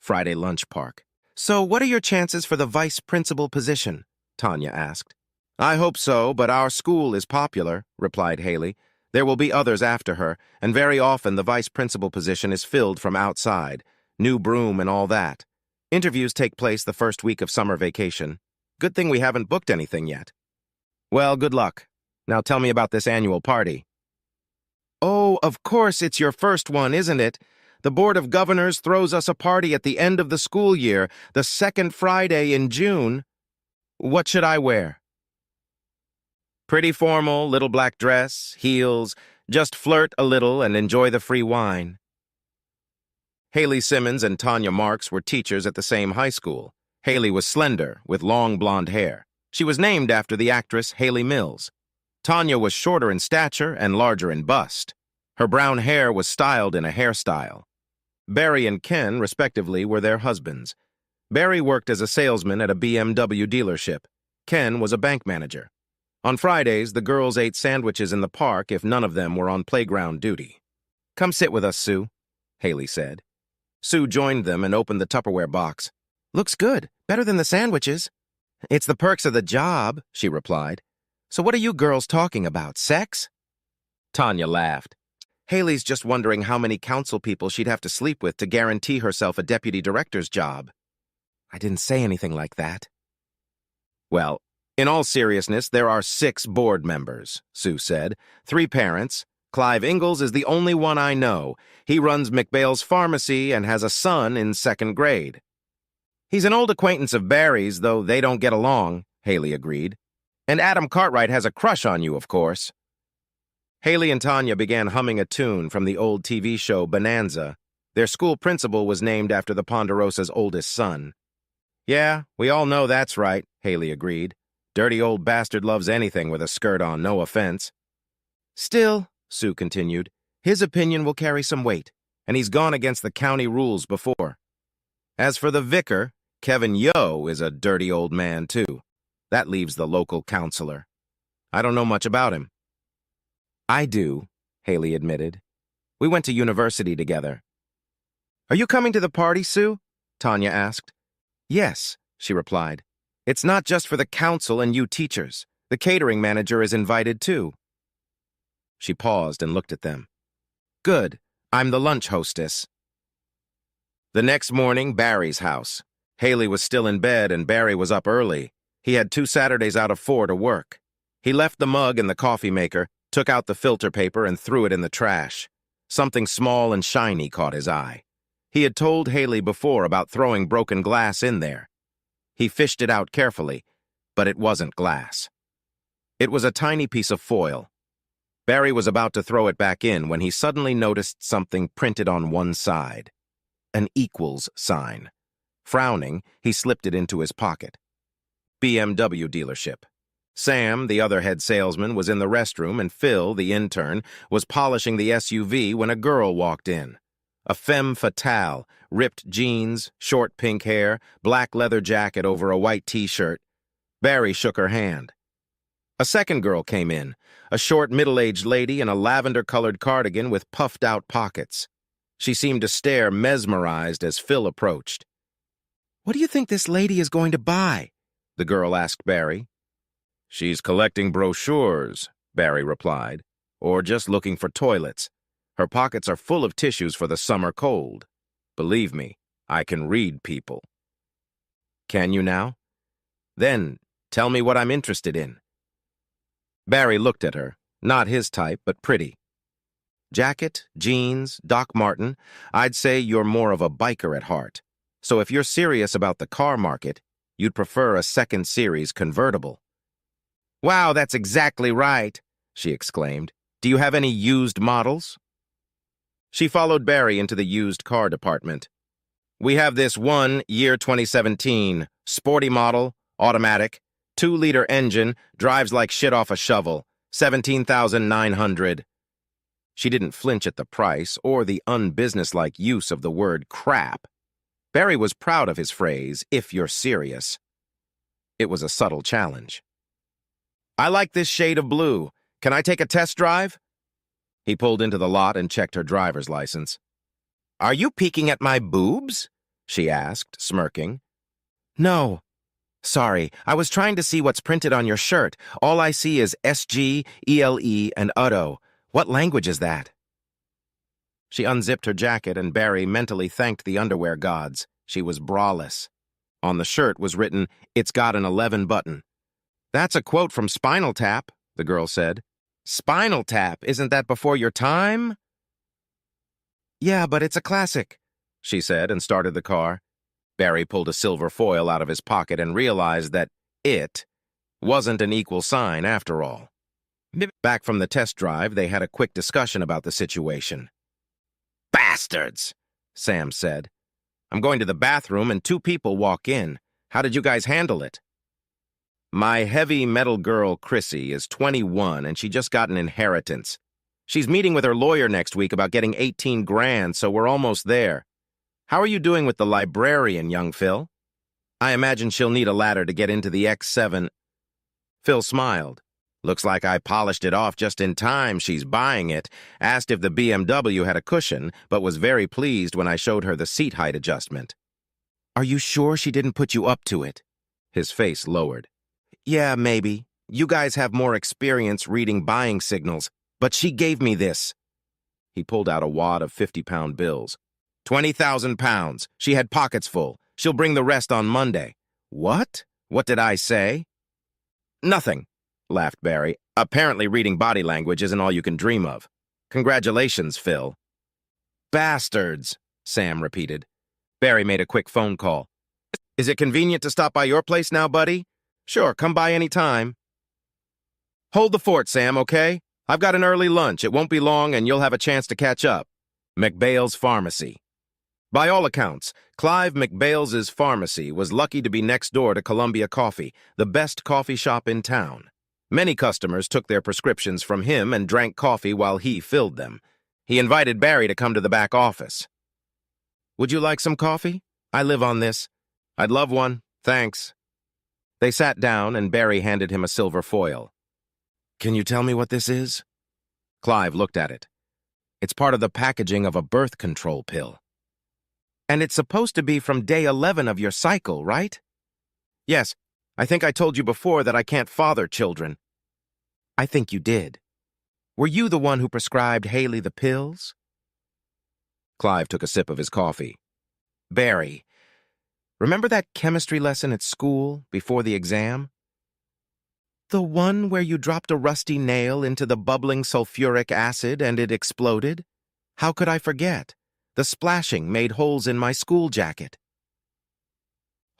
Friday lunch park. "So what are your chances for the vice principal position?" Tanya asked. "I hope so, but our school is popular," replied Haley. "There will be others after her, and very often the vice principal position is filled from outside. New broom and all that. Interviews take place the first week of summer vacation. Good thing we haven't booked anything yet." "Well, good luck. Now tell me about this annual party." "Oh, of course it's your first one, isn't it? The Board of Governors throws us a party at the end of the school year, the second Friday in June. What should I wear?" "Pretty formal, little black dress, heels, just flirt a little and enjoy the free wine." Haley Simmons and Tanya Marks were teachers at the same high school. Haley was slender, with long blonde hair. She was named after the actress Haley Mills. Tanya was shorter in stature and larger in bust. Her brown hair was styled in a hairstyle. Barry and Ken, respectively, were their husbands. Barry worked as a salesman at a BMW dealership. Ken was a bank manager. On Fridays, the girls ate sandwiches in the park if none of them were on playground duty. "Come sit with us, Sue," Haley said. Sue joined them and opened the Tupperware box. "Looks good, better than the sandwiches." "It's the perks of the job," she replied. "So what are you girls talking about, sex?" Tanya laughed. "Haley's just wondering how many council people she'd have to sleep with to guarantee herself a deputy director's job." "I didn't say anything like that." "Well, in all seriousness, there are 6 board members," Sue said. 3 parents. Clive Ingalls is the only one I know. He runs McBail's Pharmacy and has a son in 2nd grade. "He's an old acquaintance of Barry's, though they don't get along," Haley agreed. "And Adam Cartwright has a crush on you, of course." Haley and Tanya began humming a tune from the old TV show Bonanza. Their school principal was named after the Ponderosa's oldest son. "Yeah, we all know that's right," Haley agreed. "Dirty old bastard loves anything with a skirt on, no offense." "Still," Sue continued, "his opinion will carry some weight, and he's gone against the county rules before. As for the vicar, Kevin Yo is a dirty old man, too. That leaves the local counselor. I don't know much about him." "I do," Haley admitted. "We went to university together." "Are you coming to the party, Sue?" Tanya asked. "Yes," she replied. "It's not just for the council and you teachers. The catering manager is invited, too." She paused and looked at them. "Good. I'm the lunch hostess." The next morning, Barry's house. Haley was still in bed and Barry was up early. He had 2 Saturdays out of 4 to work. He left the mug in the coffee maker, took out the filter paper and threw it in the trash. Something small and shiny caught his eye. He had told Haley before about throwing broken glass in there. He fished it out carefully, but it wasn't glass. It was a tiny piece of foil. Barry was about to throw it back in when he suddenly noticed something printed on one side. An equals sign. Frowning, he slipped it into his pocket. BMW dealership. Sam, the other head salesman, was in the restroom, and Phil, the intern, was polishing the SUV when a girl walked in. A femme fatale, ripped jeans, short pink hair, black leather jacket over a white t-shirt. Barry shook her hand. A second girl came in, a short middle-aged lady in a lavender-colored cardigan with puffed-out pockets. She seemed to stare mesmerized as Phil approached. "What do you think this lady is going to buy?" the girl asked Barry. "She's collecting brochures," Barry replied, "or just looking for toilets. Her pockets are full of tissues for the summer cold. Believe me, I can read people." "Can you now? Then, tell me what I'm interested in." Barry looked at her, not his type, but pretty. "Jacket, jeans, Doc Marten. I'd say you're more of a biker at heart. So if you're serious about the car market, you'd prefer a 2nd Series convertible." "Wow, that's exactly right," she exclaimed. "Do you have any used models?" She followed Barry into the used car department. "We have this one, year 2017, sporty model, automatic, 2-liter engine, drives like shit off a shovel, $17,900. She didn't flinch at the price or the unbusinesslike use of the word crap. Barry was proud of his phrase, "if you're serious." It was a subtle challenge. "I like this shade of blue. Can I take a test drive?" He pulled into the lot and checked her driver's license. "Are you peeking at my boobs?" she asked, smirking. No. Sorry, I was trying to see what's printed on your shirt. All I see is SG, ELE, and UDO. What language is that? She unzipped her jacket, and Barry mentally thanked the underwear gods. She was braless. On the shirt was written, "It's got an 11 button." That's a quote from Spinal Tap, the girl said. Spinal Tap, isn't that before your time? Yeah, but it's a classic, she said, and started the car. Barry pulled a silver foil out of his pocket and realized that it wasn't an equal sign after all. Back from the test drive, they had a quick discussion about the situation. Bastards, Sam said. I'm going to the bathroom and 2 people walk in. How did you guys handle it? My heavy metal girl, Chrissy, is 21 and she just got an inheritance. She's meeting with her lawyer next week about getting 18 grand, so we're almost there. How are you doing with the librarian, young Phil? I imagine she'll need a ladder to get into the X7. Phil smiled. Looks like I polished it off just in time. She's buying it. Asked if the BMW had a cushion, but was very pleased when I showed her the seat height adjustment. Are you sure she didn't put you up to it? His face lowered. Yeah, maybe. You guys have more experience reading buying signals, but she gave me this. He pulled out a wad of 50-pound bills. 20,000 pounds. She had pockets full. She'll bring the rest on Monday. What? What did I say? Nothing, laughed Barry. Apparently reading body language isn't all you can dream of. Congratulations, Phil. Bastards, Sam repeated. Barry made a quick phone call. Is it convenient to stop by your place now, buddy? Sure, come by any time. Hold the fort, Sam, okay? I've got an early lunch. It won't be long, and you'll have a chance to catch up. McBail's Pharmacy. By all accounts, Clive McBail's pharmacy was lucky to be next door to Columbia Coffee, the best coffee shop in town. Many customers took their prescriptions from him and drank coffee while he filled them. He invited Barry to come to the back office. Would you like some coffee? I live on this. I'd love one, thanks. They sat down, and Barry handed him a silver foil. Can you tell me what this is? Clive looked at it. It's part of the packaging of a birth control pill. And it's supposed to be from day 11 of your cycle, right? Yes, I think I told you before that I can't father children. I think you did. Were you the one who prescribed Haley the pills? Clive took a sip of his coffee. Barry, remember that chemistry lesson at school before the exam? The one where you dropped a rusty nail into the bubbling sulfuric acid and it exploded? How could I forget? The splashing made holes in my school jacket.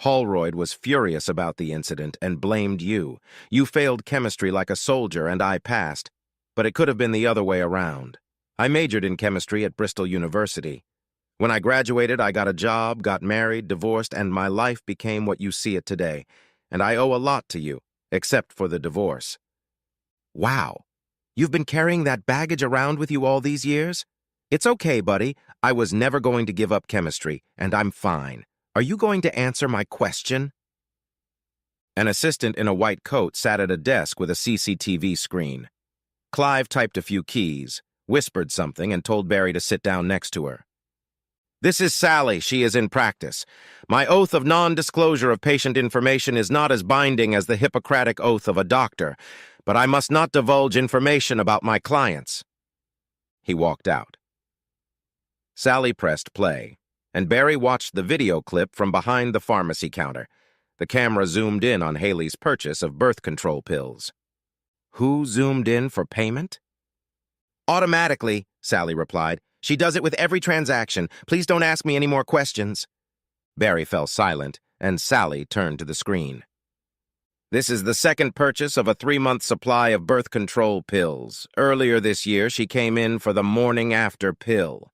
Holroyd was furious about the incident and blamed you. You failed chemistry like a soldier and I passed, but it could have been the other way around. I majored in chemistry at Bristol University. When I graduated, I got a job, got married, divorced, and my life became what you see it today. And I owe a lot to you, except for the divorce. Wow, you've been carrying that baggage around with you all these years? It's okay, buddy. I was never going to give up chemistry, and I'm fine. Are you going to answer my question? An assistant in a white coat sat at a desk with a CCTV screen. Clive typed a few keys, whispered something, and told Barry to sit down next to her. This is Sally. She is in practice. My oath of non-disclosure of patient information is not as binding as the Hippocratic oath of a doctor, but I must not divulge information about my clients. He walked out. Sally pressed play, and Barry watched the video clip from behind the pharmacy counter. The camera zoomed in on Haley's purchase of birth control pills. Who zoomed in for payment? Automatically, Sally replied. She does it with every transaction. Please don't ask me any more questions. Barry fell silent, and Sally turned to the screen. This is the second purchase of a 3-month supply of birth control pills. Earlier this year, she came in for the morning after pill.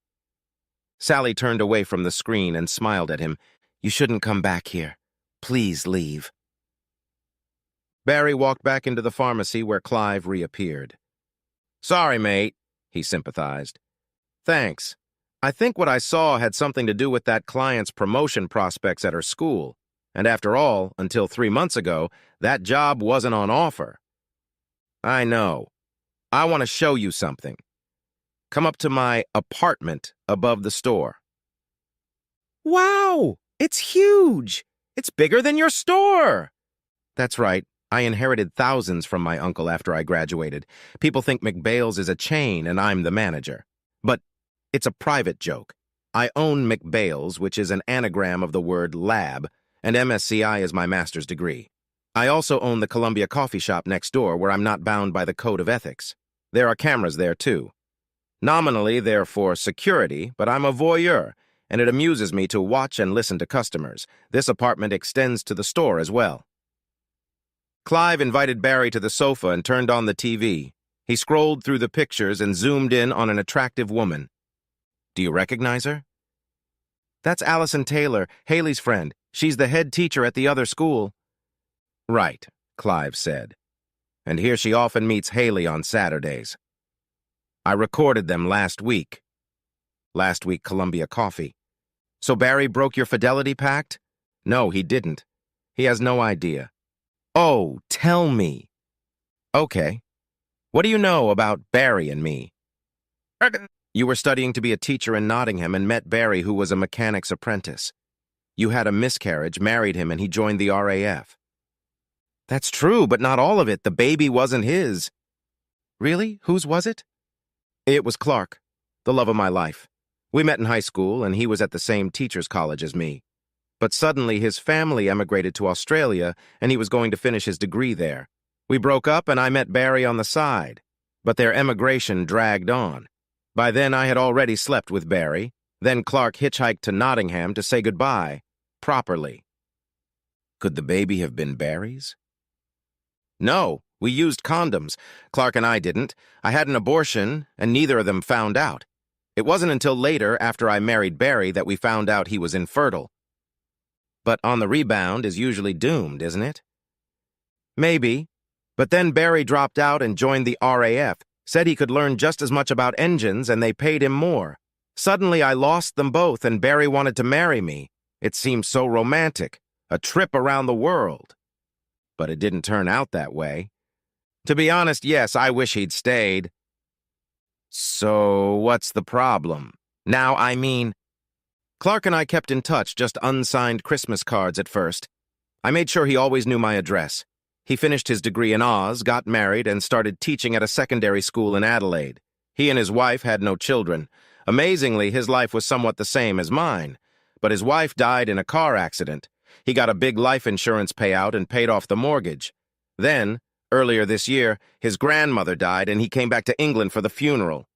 Sally turned away from the screen and smiled at him. You shouldn't come back here. Please leave. Barry walked back into the pharmacy where Clive reappeared. Sorry, mate, he sympathized. Thanks. I think what I saw had something to do with that client's promotion prospects at her school. And after all, until 3 months ago, that job wasn't on offer. I know. I want to show you something. Come up to my apartment above the store. Wow! It's huge! It's bigger than your store! That's right. I inherited thousands from my uncle after I graduated. People think McBail's is a chain and I'm the manager. But it's a private joke. I own McBail's, which is an anagram of the word lab, and MSCI is my master's degree. I also own the Columbia coffee shop next door where I'm not bound by the code of ethics. There are cameras there, too. Nominally, they're for security, but I'm a voyeur, and it amuses me to watch and listen to customers. This apartment extends to the store as well. Clive invited Barry to the sofa and turned on the TV. He scrolled through the pictures and zoomed in on an attractive woman. Do you recognize her? That's Allison Taylor, Haley's friend. She's the head teacher at the other school. Right, Clive said. And here she often meets Haley on Saturdays. I recorded them last week. Last week, Columbia Coffee. So Barry broke your fidelity pact? No, he didn't. He has no idea. Oh, tell me. Okay. What do you know about Barry and me? You were studying to be a teacher in Nottingham and met Barry, who was a mechanic's apprentice. You had a miscarriage, married him, and he joined the RAF. That's true, but not all of it. The baby wasn't his. Really? Whose was it? It was Clark, the love of my life. We met in high school, and he was at the same teacher's college as me. But suddenly his family emigrated to Australia, and he was going to finish his degree there. We broke up, and I met Barry on the side. But their emigration dragged on. By then, I had already slept with Barry. Then Clark hitchhiked to Nottingham to say goodbye, properly. Could the baby have been Barry's? No, we used condoms. Clark and I didn't. I had an abortion, and neither of them found out. It wasn't until later, after I married Barry, that we found out he was infertile. But on the rebound is usually doomed, isn't it? Maybe. But then Barry dropped out and joined the RAF, said he could learn just as much about engines, and they paid him more. Suddenly I lost them both, and Barry wanted to marry me. It seemed so romantic, a trip around the world. But it didn't turn out that way. To be honest, yes, I wish he'd stayed. So what's the problem? Now, I mean, Clark and I kept in touch, just unsigned Christmas cards at first. I made sure he always knew my address. He finished his degree in Oz, got married, and started teaching at a secondary school in Adelaide. He and his wife had no children. Amazingly, his life was somewhat the same as mine. But his wife died in a car accident. He got a big life insurance payout and paid off the mortgage. Then, earlier this year, his grandmother died and he came back to England for the funeral.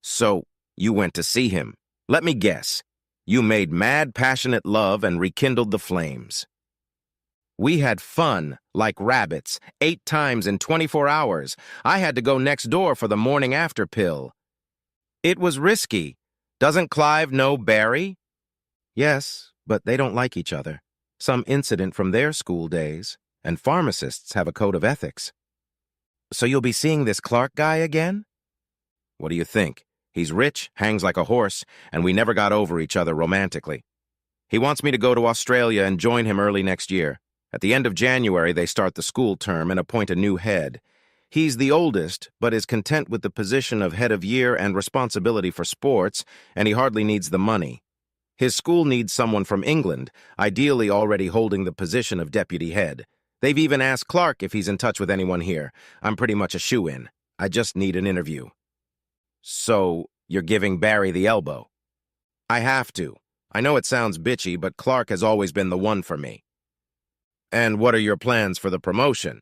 So, you went to see him. Let me guess. You made mad, passionate love and rekindled the flames. We had fun, like rabbits, 8 times in 24 hours. I had to go next door for the morning after pill. It was risky. Doesn't Clive know Barry? Yes, but they don't like each other. Some incident from their school days, and pharmacists have a code of ethics. So you'll be seeing this Clark guy again? What do you think? He's rich, hangs like a horse, and we never got over each other romantically. He wants me to go to Australia and join him early next year. At the end of January, they start the school term and appoint a new head. He's the oldest, but is content with the position of head of year and responsibility for sports, and he hardly needs the money. His school needs someone from England, ideally already holding the position of deputy head. They've even asked Clark if he's in touch with anyone here. I'm pretty much a shoo-in. I just need an interview. So, you're giving Barry the elbow? I have to. I know it sounds bitchy, but Clark has always been the one for me. And what are your plans for the promotion?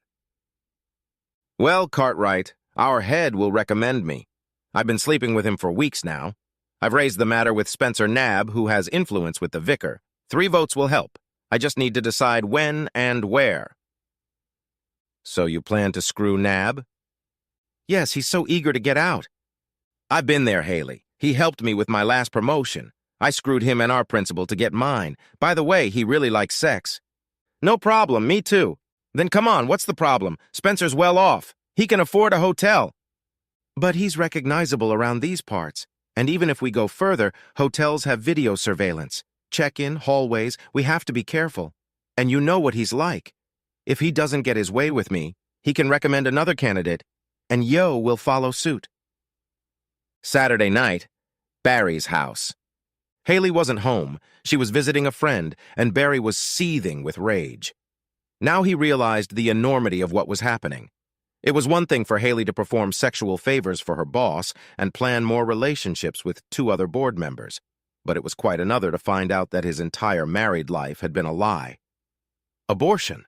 Well, Cartwright, our head will recommend me. I've been sleeping with him for weeks now. I've raised the matter with Spencer Nab, who has influence with the vicar. 3 votes will help. I just need to decide when and where. So you plan to screw Nab? Yes, he's so eager to get out. I've been there, Haley. He helped me with my last promotion. I screwed him and our principal to get mine. By the way, he really likes sex. No problem, me too. Then come on, what's the problem? Spencer's well off. He can afford a hotel. But he's recognizable around these parts. And even if we go further, hotels have video surveillance. Check-in, hallways, we have to be careful. And you know what he's like. If he doesn't get his way with me, he can recommend another candidate, and Yo will follow suit. Saturday night, Barry's house. Haley wasn't home. She was visiting a friend, and Barry was seething with rage. Now he realized the enormity of what was happening. It was one thing for Haley to perform sexual favors for her boss and plan more relationships with 2 other board members, but it was quite another to find out that his entire married life had been a lie. Abortion.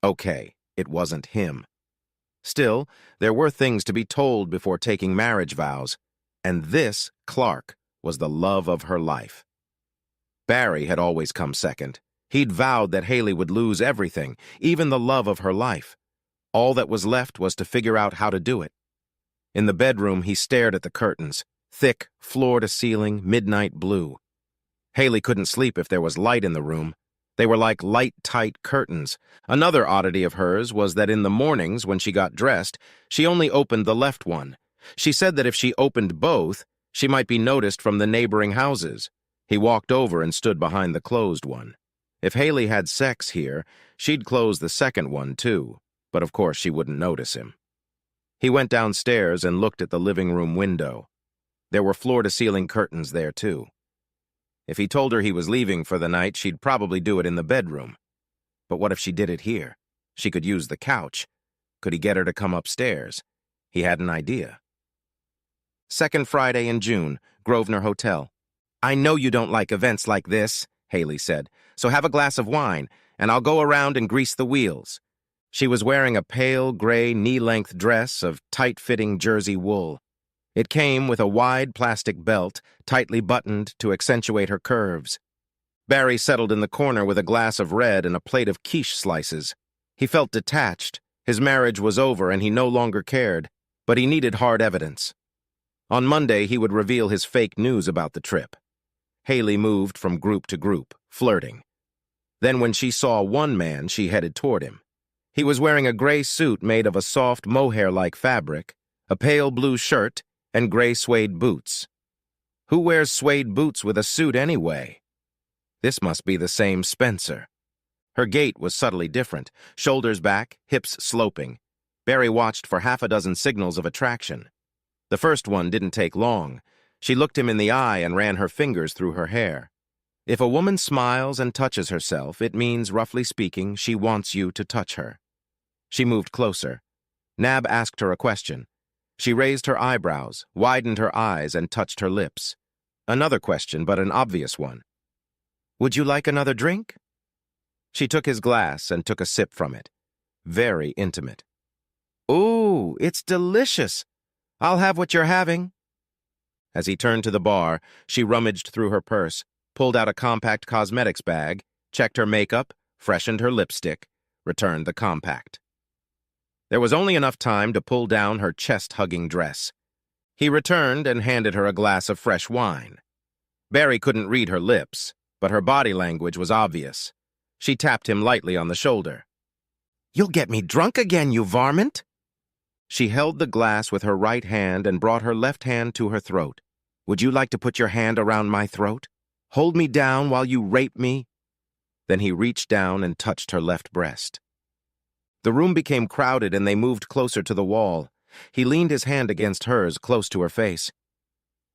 Okay, it wasn't him. Still, there were things to be told before taking marriage vows, and this, Clark, was the love of her life. Barry had always come second. He'd vowed that Haley would lose everything, even the love of her life. All that was left was to figure out how to do it. In the bedroom, he stared at the curtains, thick, floor-to-ceiling, midnight blue. Haley couldn't sleep if there was light in the room. They were like light-tight curtains. Another oddity of hers was that in the mornings, when she got dressed, she only opened the left one. She said that if she opened both, she might be noticed from the neighboring houses. He walked over and stood behind the closed one. If Haley had sex here, she'd close the second one, too. But of course she wouldn't notice him. He went downstairs and looked at the living room window. There were floor-to-ceiling curtains there, too. If he told her he was leaving for the night, she'd probably do it in the bedroom. But what if she did it here? She could use the couch. Could he get her to come upstairs? He had an idea. Second Friday in June, Grosvenor Hotel. "I know you don't like events like this," Haley said, "so have a glass of wine, and I'll go around and grease the wheels." She was wearing a pale gray knee-length dress of tight-fitting jersey wool. It came with a wide plastic belt, tightly buttoned to accentuate her curves. Barry settled in the corner with a glass of red and a plate of quiche slices. He felt detached. His marriage was over and he no longer cared, but he needed hard evidence. On Monday, he would reveal his fake news about the trip. Haley moved from group to group, flirting. Then when she saw one man, she headed toward him. He was wearing a gray suit made of a soft mohair-like fabric, a pale blue shirt, and gray suede boots. Who wears suede boots with a suit anyway? This must be the same Spencer. Her gait was subtly different, shoulders back, hips sloping. Barry watched for half a dozen signals of attraction. The first one didn't take long. She looked him in the eye and ran her fingers through her hair. If a woman smiles and touches herself, it means, roughly speaking, she wants you to touch her. She moved closer. Nab asked her a question. She raised her eyebrows, widened her eyes, and touched her lips. Another question, but an obvious one. "Would you like another drink?" She took his glass and took a sip from it. Very intimate. "Ooh, it's delicious. I'll have what you're having." As he turned to the bar, she rummaged through her purse, pulled out a compact cosmetics bag, checked her makeup, freshened her lipstick, returned the compact. There was only enough time to pull down her chest-hugging dress. He returned and handed her a glass of fresh wine. Barry couldn't read her lips, but her body language was obvious. She tapped him lightly on the shoulder. "You'll get me drunk again, you varmint!" She held the glass with her right hand and brought her left hand to her throat. "Would you like to put your hand around my throat? Hold me down while you rape me?" Then he reached down and touched her left breast. The room became crowded and they moved closer to the wall. He leaned his hand against hers, close to her face.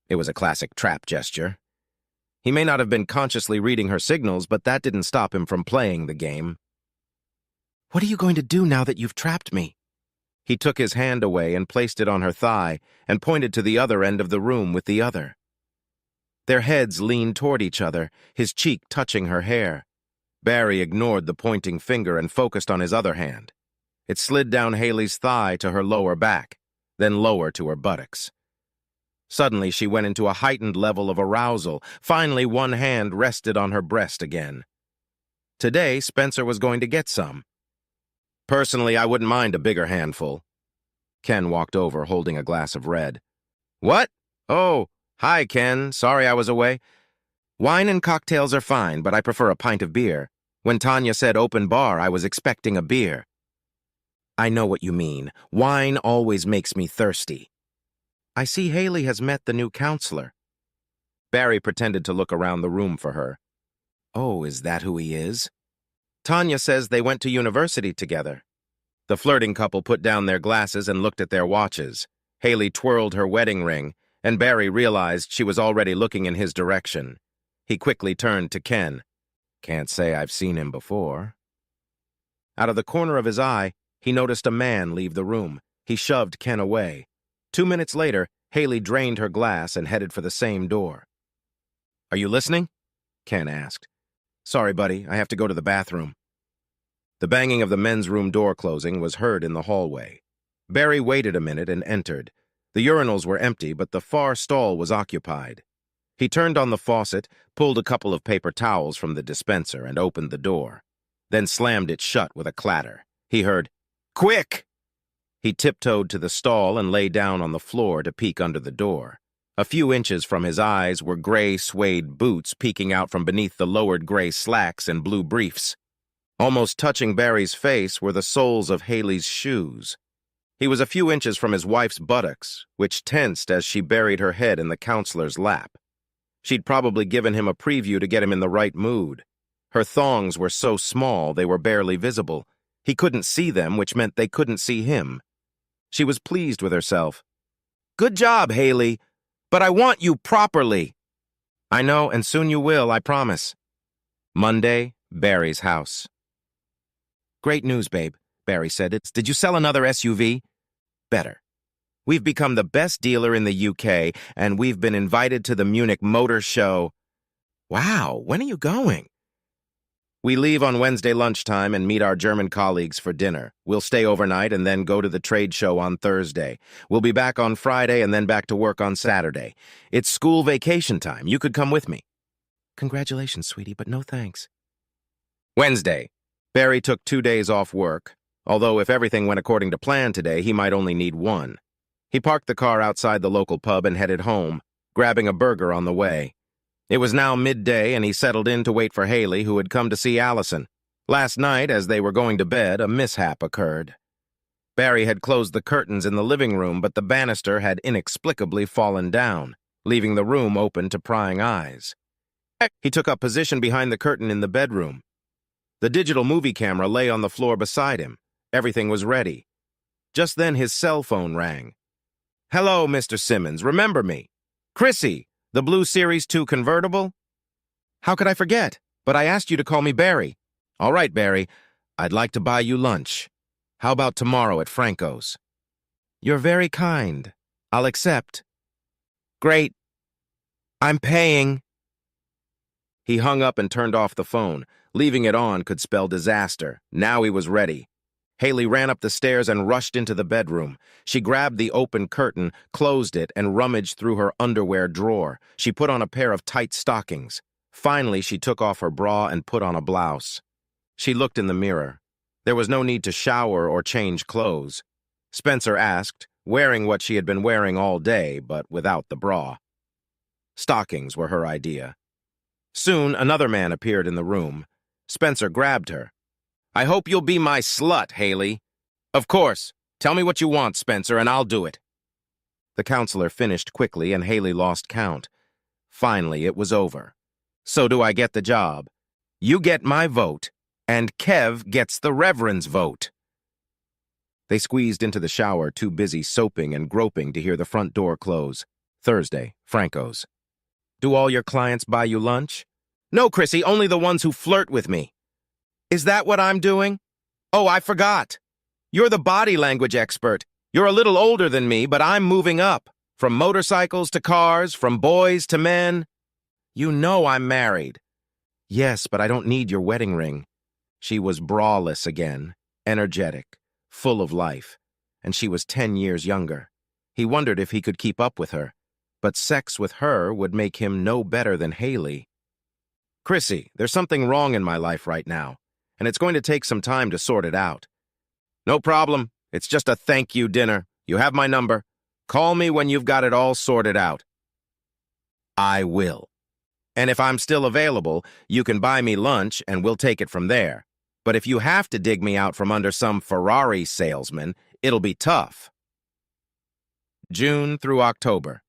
It was a classic trap gesture. He may not have been consciously reading her signals, but that didn't stop him from playing the game. "What are you going to do now that you've trapped me?" He took his hand away and placed it on her thigh and pointed to the other end of the room with the other. Their heads leaned toward each other, his cheek touching her hair. Barry ignored the pointing finger and focused on his other hand. It slid down Haley's thigh to her lower back, then lower to her buttocks. Suddenly, she went into a heightened level of arousal. Finally, one hand rested on her breast again. Today, Spencer was going to get some. "Personally, I wouldn't mind a bigger handful." Ken walked over, holding a glass of red. "What? Oh, hi, Ken. Sorry I was away. Wine and cocktails are fine, but I prefer a pint of beer. When Tanya said open bar, I was expecting a beer." "I know what you mean. Wine always makes me thirsty." "I see Haley has met the new counselor." Barry pretended to look around the room for her. "Oh, is that who he is?" "Tanya says they went to university together." The flirting couple put down their glasses and looked at their watches. Haley twirled her wedding ring, and Barry realized she was already looking in his direction. He quickly turned to Ken. Can't say I've seen him before. Out of the corner of his eye, he noticed a man leave the room. He shoved Ken away. 2 minutes later, Haley drained her glass and headed for the same door. Are you listening? Ken asked. Sorry, buddy, I have to go to the bathroom. The banging of the men's room door closing was heard in the hallway. Barry waited a minute and entered. The urinals were empty, but the far stall was occupied. He turned on the faucet, pulled a couple of paper towels from the dispenser, and opened the door, then slammed it shut with a clatter. He heard, "Quick!" He tiptoed to the stall and lay down on the floor to peek under the door. A few inches from his eyes were gray suede boots peeking out from beneath the lowered gray slacks and blue briefs. Almost touching Barry's face were the soles of Haley's shoes. He was a few inches from his wife's buttocks, which tensed as she buried her head in the counselor's lap. She'd probably given him a preview to get him in the right mood. Her thongs were so small they were barely visible. He couldn't see them, which meant they couldn't see him. She was pleased with herself. "Good job, Haley, but I want you properly." "I know, and soon you will, I promise." Monday, Barry's house. "Great news, babe," Barry said. "Did you sell another SUV?" "Better. We've become the best dealer in the UK, and we've been invited to the Munich Motor Show." "Wow, when are you going?" "We leave on Wednesday lunchtime and meet our German colleagues for dinner. We'll stay overnight and then go to the trade show on Thursday. We'll be back on Friday and then back to work on Saturday. It's school vacation time. You could come with me." "Congratulations, sweetie, but no thanks." Wednesday. Barry took 2 days off work, although if everything went according to plan today, he might only need 1. He parked the car outside the local pub and headed home, grabbing a burger on the way. It was now midday, and he settled in to wait for Haley, who had come to see Allison. Last night, as they were going to bed, a mishap occurred. Barry had closed the curtains in the living room, but the banister had inexplicably fallen down, leaving the room open to prying eyes. He took up position behind the curtain in the bedroom. The digital movie camera lay on the floor beside him. Everything was ready. Just then his cell phone rang. "Hello, Mr. Simmons. Remember me? Chrissy, the blue Series 2 convertible?" "How could I forget? But I asked you to call me Barry." "All right, Barry. I'd like to buy you lunch. How about tomorrow at Franco's?" "You're very kind. I'll accept." "Great. I'm paying." He hung up and turned off the phone. Leaving it on could spell disaster. Now he was ready. Haley ran up the stairs and rushed into the bedroom. She grabbed the open curtain, closed it, and rummaged through her underwear drawer. She put on a pair of tight stockings. Finally, she took off her bra and put on a blouse. She looked in the mirror. There was no need to shower or change clothes. Spencer asked, wearing what she had been wearing all day, but without the bra. Stockings were her idea. Soon, another man appeared in the room. Spencer grabbed her. "I hope you'll be my slut, Haley." "Of course. Tell me what you want, Spencer, and I'll do it." The counselor finished quickly, and Haley lost count. Finally, it was over. "So do I get the job?" "You get my vote, and Kev gets the Reverend's vote." They squeezed into the shower, too busy soaping and groping to hear the front door close. Thursday, Franco's. "Do all your clients buy you lunch?" "No, Chrissy, only the ones who flirt with me." "Is that what I'm doing? Oh, I forgot. You're the body language expert. You're a little older than me, but I'm moving up. From motorcycles to cars, from boys to men. You know I'm married." "Yes, but I don't need your wedding ring." She was braless again, energetic, full of life, and she was 10 years younger. He wondered if he could keep up with her, but sex with her would make him no better than Haley. "Chrissy, there's something wrong in my life right now, and it's going to take some time to sort it out." "No problem. It's just a thank you dinner. You have my number. Call me when you've got it all sorted out." "I will. And if I'm still available, you can buy me lunch and we'll take it from there. But if you have to dig me out from under some Ferrari salesman, it'll be tough." June through October.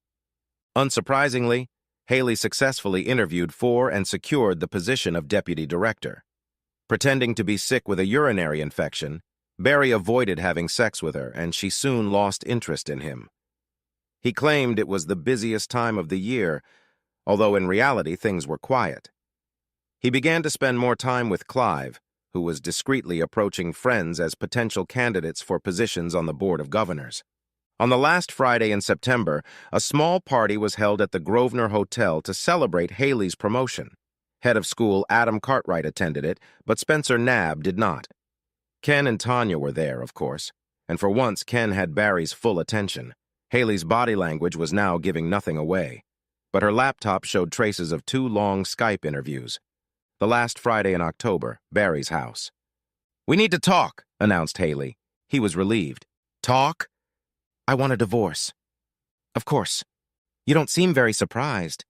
Unsurprisingly, Haley successfully interviewed for and secured the position of deputy director. Pretending to be sick with a urinary infection, Barry avoided having sex with her, and she soon lost interest in him. He claimed it was the busiest time of the year, although in reality things were quiet. He began to spend more time with Clive, who was discreetly approaching friends as potential candidates for positions on the Board of Governors. On the last Friday in September, a small party was held at the Grosvenor Hotel to celebrate Haley's promotion. Head of school Adam Cartwright attended it, but Spencer Knabb did not. Ken and Tanya were there, of course, and for once Ken had Barry's full attention. Haley's body language was now giving nothing away, but her laptop showed traces of 2 long Skype interviews. The last Friday in October, Barry's house. "We need to talk," announced Haley. He was relieved. "Talk? I want a divorce." "Of course. You don't seem very surprised."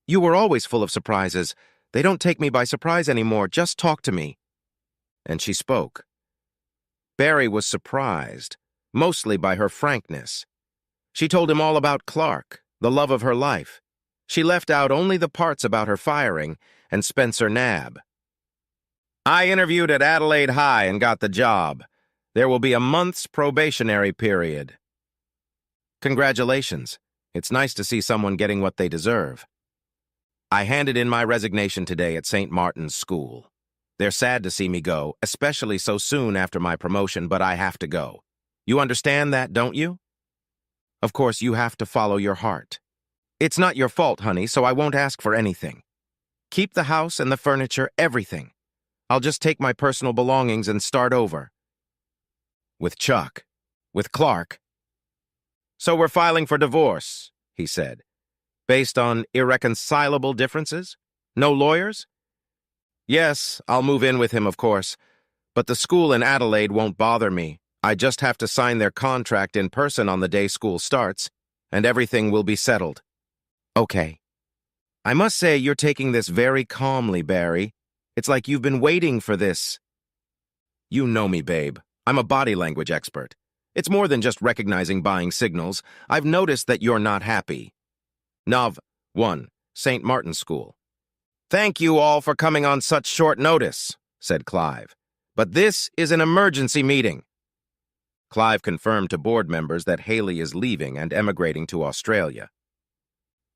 "You were always full of surprises. They don't take me by surprise anymore. Just talk to me." And she spoke. Barry was surprised, mostly by her frankness. She told him all about Clark, the love of her life. She left out only the parts about her firing and Spencer Knabb. "I interviewed at Adelaide High and got the job. There will be a month's probationary period." "Congratulations. It's nice to see someone getting what they deserve." "I handed in my resignation today at St. Martin's School. They're sad to see me go, especially so soon after my promotion, but I have to go. You understand that, don't you?" "Of course, you have to follow your heart. It's not your fault, honey, so I won't ask for anything. Keep the house and the furniture, everything. I'll just take my personal belongings and start over." "With Chuck? With Clark?" "So we're filing for divorce," he said. "Based on irreconcilable differences? No lawyers?" "Yes, I'll move in with him, of course. But the school in Adelaide won't bother me. I just have to sign their contract in person on the day school starts, and everything will be settled." "Okay. I must say you're taking this very calmly, Barry. It's like you've been waiting for this." "You know me, babe. I'm a body language expert. It's more than just recognizing buying signals. I've noticed that you're not happy." Nov. 1, St. Martin's School. "Thank you all for coming on such short notice," said Clive. "But this is an emergency meeting." Clive confirmed to board members that Haley is leaving and emigrating to Australia.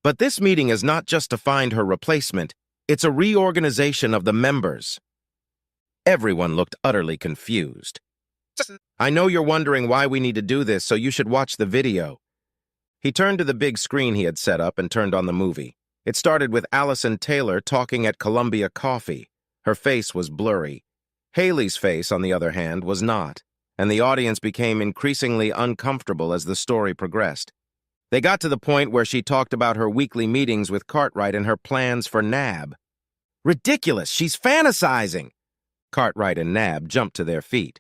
"But this meeting is not just to find her replacement, it's a reorganization of the members." Everyone looked utterly confused. "I know you're wondering why we need to do this, so you should watch the video." He turned to the big screen he had set up and turned on the movie. It started with Allison Taylor talking at Columbia Coffee. Her face was blurry. Haley's face, on the other hand, was not, and the audience became increasingly uncomfortable as the story progressed. They got to the point where she talked about her weekly meetings with Cartwright and her plans for Knabb. "Ridiculous! She's fantasizing!" Cartwright and Knabb jumped to their feet.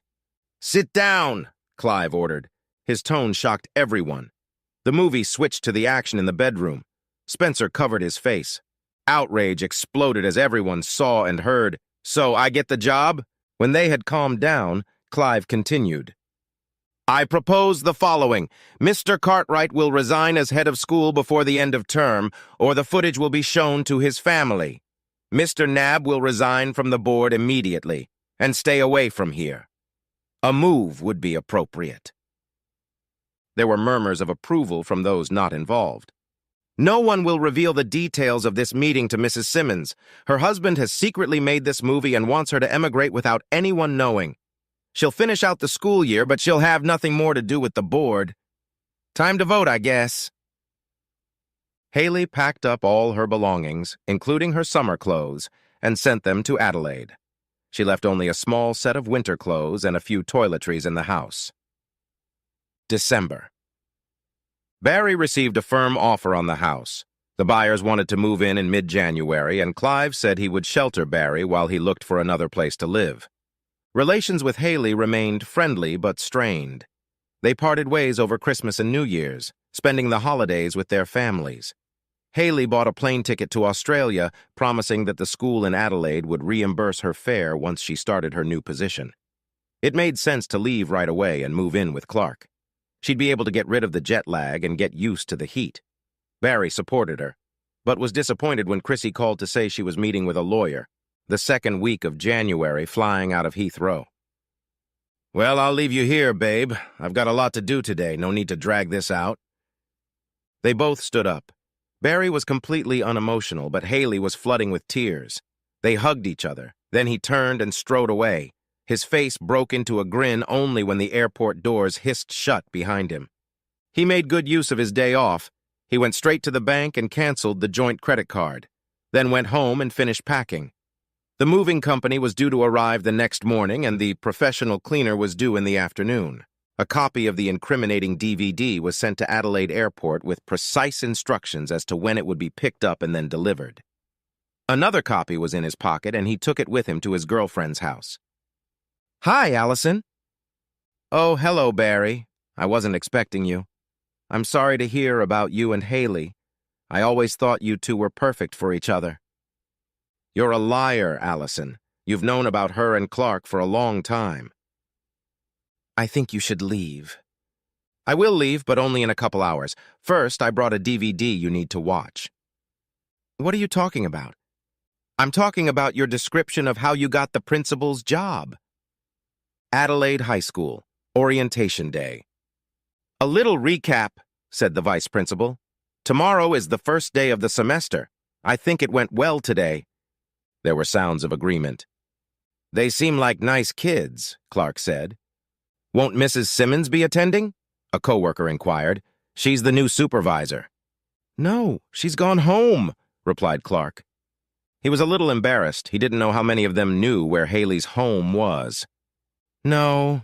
"Sit down," Clive ordered. His tone shocked everyone. The movie switched to the action in the bedroom. Spencer covered his face. Outrage exploded as everyone saw and heard. "So I get the job?" When they had calmed down, Clive continued. "I propose the following. Mr. Cartwright will resign as head of school before the end of term, or the footage will be shown to his family. Mr. Knabb will resign from the board immediately and stay away from here. A move would be appropriate." There were murmurs of approval from those not involved. "No one will reveal the details of this meeting to Mrs. Simmons. Her husband has secretly made this movie and wants her to emigrate without anyone knowing. She'll finish out the school year, but she'll have nothing more to do with the board. Time to vote, I guess." Haley packed up all her belongings, including her summer clothes, and sent them to Adelaide. She left only a small set of winter clothes and a few toiletries in the house. December. Barry received a firm offer on the house. The buyers wanted to move in mid-January, and Clive said he would shelter Barry while he looked for another place to live. Relations with Haley remained friendly but strained. They parted ways over Christmas and New Year's, spending the holidays with their families. Haley bought a plane ticket to Australia, promising that the school in Adelaide would reimburse her fare once she started her new position. It made sense to leave right away and move in with Clark. She'd be able to get rid of the jet lag and get used to the heat. Barry supported her, but was disappointed when Chrissy called to say she was meeting with a lawyer, the second week of January, flying out of Heathrow. "Well, I'll leave you here, babe. I've got a lot to do today. No need to drag this out." They both stood up. Barry was completely unemotional, but Haley was flooding with tears. They hugged each other. Then he turned and strode away. His face broke into a grin only when the airport doors hissed shut behind him. He made good use of his day off. He went straight to the bank and canceled the joint credit card, then went home and finished packing. The moving company was due to arrive the next morning, and the professional cleaner was due in the afternoon. A copy of the incriminating DVD was sent to Adelaide Airport with precise instructions as to when it would be picked up and then delivered. Another copy was in his pocket, and he took it with him to his girlfriend's house. "Hi, Allison." "Oh, hello, Barry. I wasn't expecting you. I'm sorry to hear about you and Haley. I always thought you two were perfect for each other." "You're a liar, Allison. You've known about her and Clark for a long time." "I think you should leave." "I will leave, but only in a couple hours. First, I brought a DVD you need to watch." "What are you talking about?" "I'm talking about your description of how you got the principal's job." Adelaide High School, Orientation Day. "A little recap," said the vice principal. "Tomorrow is the first day of the semester. I think it went well today." There were sounds of agreement. "They seem like nice kids," Clark said. "Won't Mrs. Simmons be attending?" a coworker inquired. "She's the new supervisor." "No, she's gone home," replied Clark. He was a little embarrassed. He didn't know how many of them knew where Haley's home was. "No,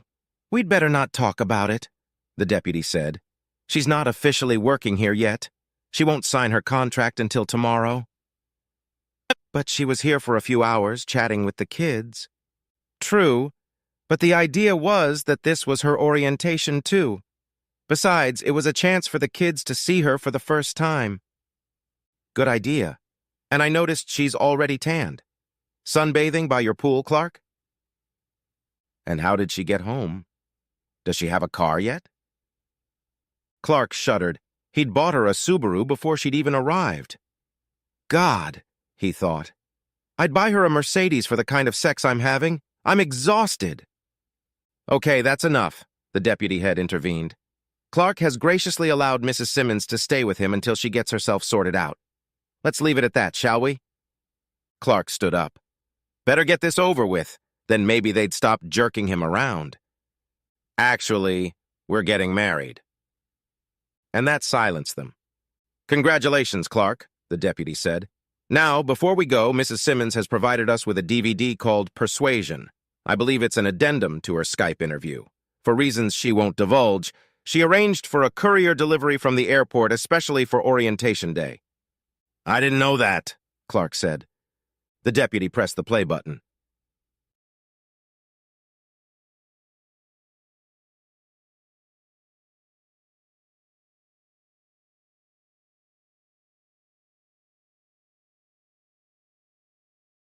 we'd better not talk about it," the deputy said. "She's not officially working here yet. She won't sign her contract until tomorrow." "But she was here for a few hours, chatting with the kids." "True, but the idea was that this was her orientation, too. Besides, it was a chance for the kids to see her for the first time." "Good idea. And I noticed she's already tanned. Sunbathing by your pool, Clark?" "And how did she get home? Does she have a car yet?" Clark shuddered. He'd bought her a Subaru before she'd even arrived. "God," he thought. "I'd buy her a Mercedes for the kind of sex I'm having. I'm exhausted." "Okay, that's enough," the deputy head intervened. "Clark has graciously allowed Mrs. Simmons to stay with him until she gets herself sorted out. Let's leave it at that, shall we?" Clark stood up. "Better get this over with, then maybe they'd stop jerking him around. Actually, we're getting married." And that silenced them. "Congratulations, Clark," the deputy said. "Now, before we go, Mrs. Simmons has provided us with a DVD called Persuasion. I believe it's an addendum to her Skype interview. For reasons she won't divulge, she arranged for a courier delivery from the airport especially for Orientation Day." "I didn't know that," Clark said. The deputy pressed the play button.